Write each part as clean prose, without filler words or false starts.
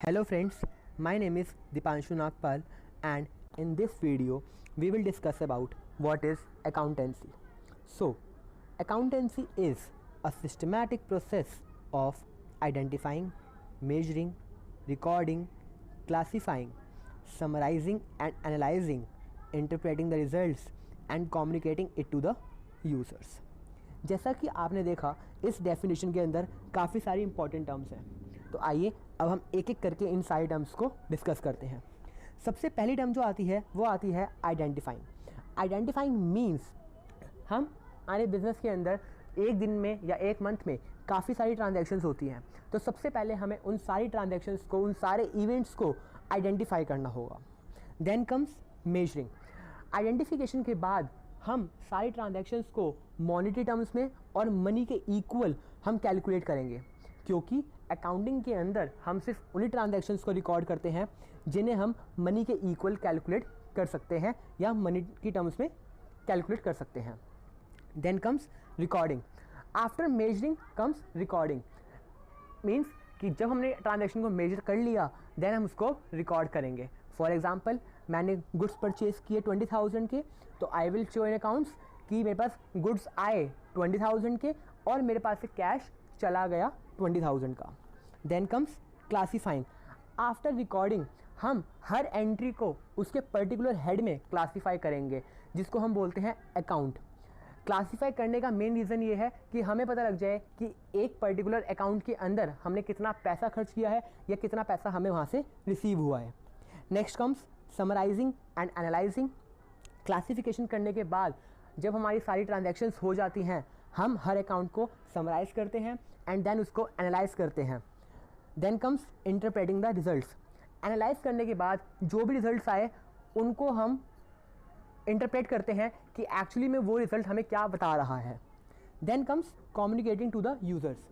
Hello friends, my name is Dipanshu Nagpal and in this video we will discuss about what is accountancy. So, accountancy is a systematic process of identifying, measuring, recording, classifying, summarizing and analyzing, interpreting the results and communicating it to the users. जैसा कि आपने देखा इस definition के अंदर काफ़ी सारी important terms हैं, तो आइए अब हम एक एक करके इन सारी टर्म्स को डिस्कस करते हैं। सबसे पहली टर्म जो आती है वो आती है आइडेंटिफाइंग। आइडेंटिफाइंग मीन्स हम हमारे बिजनेस के अंदर एक दिन में या एक मंथ में काफ़ी सारी ट्रांजैक्शंस होती हैं, तो सबसे पहले हमें उन सारी ट्रांजैक्शंस को, उन सारे इवेंट्स को आइडेंटिफाई करना होगा। Then comes measuring. आइडेंटिफिकेशन के बाद हम सारी ट्रांजैक्शंस को मॉनेटरी टर्म्स में और मनी के इक्वल हम कैलकुलेट करेंगे, क्योंकि अकाउंटिंग के अंदर हम सिर्फ उन्हीं ट्रांजैक्शंस को रिकॉर्ड करते हैं जिन्हें हम मनी के इक्वल कैलकुलेट कर सकते हैं या मनी की टर्म्स में कैलकुलेट कर सकते हैं। Then comes recording. After measuring comes recording. Means कि जब हमने ट्रांजैक्शन को मेजर कर लिया देन हम उसको रिकॉर्ड करेंगे। फॉर एग्जांपल, मैंने गुड्स परचेज किए 20,000 के, तो I will show in accounts कि मेरे पास गुड्स आए 20,000 के और मेरे पास से कैश चला गया 20,000 का। Then comes classifying. After recording हम हर एंट्री को उसके पर्टिकुलर हेड में क्लासीफाई करेंगे, जिसको हम बोलते हैं अकाउंट। क्लासीफाई करने का मेन रीज़न ये है कि हमें पता लग जाए कि एक पर्टिकुलर अकाउंट के अंदर हमने कितना पैसा खर्च किया है या कितना पैसा हमें वहाँ से रिसीव हुआ है। Next comes summarising and analysing. Classification करने के बाद जब हमारी सारी ट्रांजैक्शंस हो जाती हैं, हम हर अकाउंट को समराइज करते हैं एंड देन उसको एनालाइज करते हैं। Then comes interpreting the results. Analyse करने के बाद जो भी रिजल्ट्स आए उनको हम इंटरप्रेट करते हैं कि एक्चुअली में वो रिजल्ट हमें क्या बता रहा है। Then comes communicating to the users.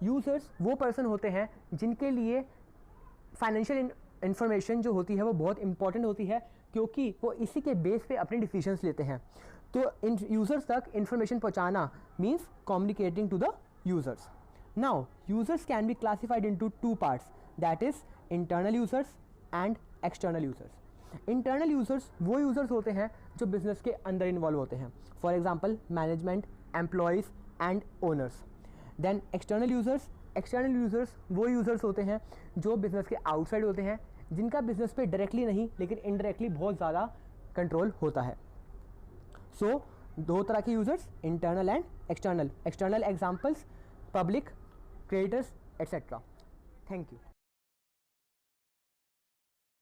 Users वो पर्सन होते हैं जिनके लिए फाइनेंशियल इन्फॉर्मेशन जो होती है वो बहुत इंपॉर्टेंट होती है, क्योंकि वो इसी के बेस पे अपने डिसीजंस लेते हैं। तो इन यूज़र्स तक इन्फॉर्मेशन पहुंचाना means communicating to the users. Now users can be classified into two parts, that is internal users and external users. Internal users वो यूज़र्स होते हैं जो बिज़नेस के अंदर इन्वॉल्व होते हैं, for example management, employees and owners. Then external users वो users होते हैं जो बिज़नेस के आउटसाइड होते हैं, जिनका बिज़नेस पे डायरेक्टली नहीं लेकिन इनडायरेक्टली बहुत ज़्यादा कंट्रोल होता है। सो दो तरह के users, internal and external. External examples public, creators etcetera. Thank you.